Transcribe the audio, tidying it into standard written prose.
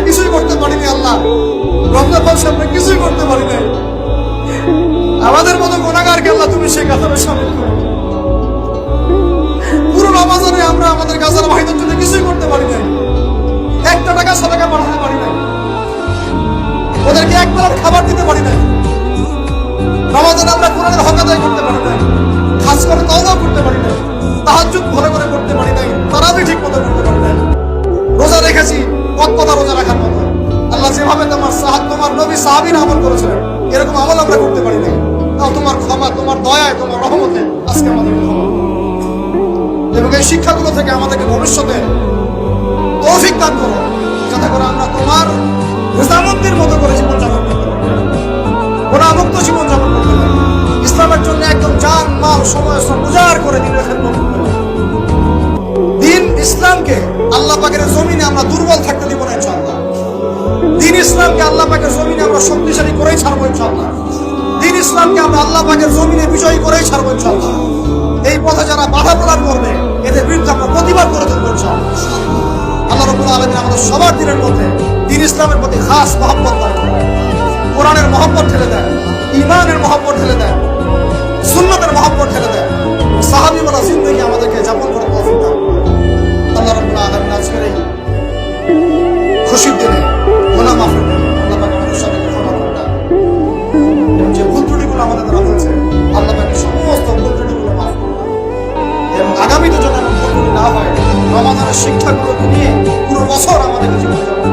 কিছুই করতে পারিনি আল্লাহ, রমজান মাসে আমরা কিছুই করতে পারি নাই। আমাদের মতো গুনাহগারকে আল্লাহ তুমি সেই কাতারে শামিল করো। পুরো রমজানে আমরা আমাদের গাজার ভাইদের জন্য কিছুই করতে পারি নাই, একটা টাকা সাদাকা পাঠাতে পারি নাই, ওদেরকে এক বেলার খাবার দিতে পারি নাই। রমজানে আমরা কোরআনের হক আদায় করতে পারি নাই, খাস করে তওবা করতে পারি নাই, তাহাজ্জুদ ভালো করে করতে পারি নাই, তারাবি ঠিক মতো করতে পারি নাই। রোজা রেখেছি কথা রোজা রাখার মতো। আল্লাহ যেভাবে তোমার নবী সাহাবীরা আমল করেছিলেন এরকম আমল আমরা করতে পারি নাই। তাও তোমার ক্ষমা, তোমার দয়ায়, তোমার রহমতে আজকে আমাদেরকে ক্ষমা করো। এবং এই শিক্ষাগুলো থেকে আমাদেরকে ভবিষ্যতে তৌফিক দান করো, যাতে করে আমরা তোমার রেজামন্দির মতো করে জীবনযাপন করতে পারি, গুনাহমুক্ত জীবনযাপন করতে পারি, ইসলামের জন্য একদম জান মাল সময় উজাড় করে দিনের খেদমত করতে পারি। দিন ইসলামকে আল্লাহ পাকের জমিনে আমরা দুর্বল থাকতে দিব না ইনশাআল্লাহ। দিন ইসলামকে আল্লাহ পাকের জমিনে আমরা শক্তিশালী করেই ছাড়বো ইনশাআল্লাহ। দিন ইসলামকে আমরা আল্লাহ পাকের জমিনে বিজয়ী করেই ছাড়বো ইনশাআল্লাহ। এই পথে যারা বাধা প্রদান করবে এদের বিরুদ্ধে আমরা প্রতিবাদ করে তুলবো ইনশাআল্লাহ। আল্লাহ রাব্বুল আলামিন আমাদের সবার দিনের মধ্যে দিন ইসলামের প্রতি খাস মহব্বত দান করেন, কোরআনের মহব্বত ঠেলে দেন, ঈমানের মহব্বত ঠেলে দেন, সুন্নতের মহব্বত ঠেলে দেন, সাহাবী বলা জিন্দেগি আমাদেরকে যাপন করে তৌফিক দান করেন। আল্লাহ রাব্বুল আলামিন আজকের এই খুশির দিনে গুনাহ মাফের দিনে আল্লাহ পাক আমাদের সবাইকে ক্ষমা করে দেন। যে ভুল ত্রুটিগুলো আমাদের দ্বারা হয়েছে আল্লাহ পাক সমস্ত ভুল ত্রুটিগুলো মাফ করে দেন এবং আগামীতে যেন ভুল ত্রুটি না হয় রমাদানের শিক্ষাগুলোকে নিয়ে পুরো বছর আমাদেরকে জীবন যাপন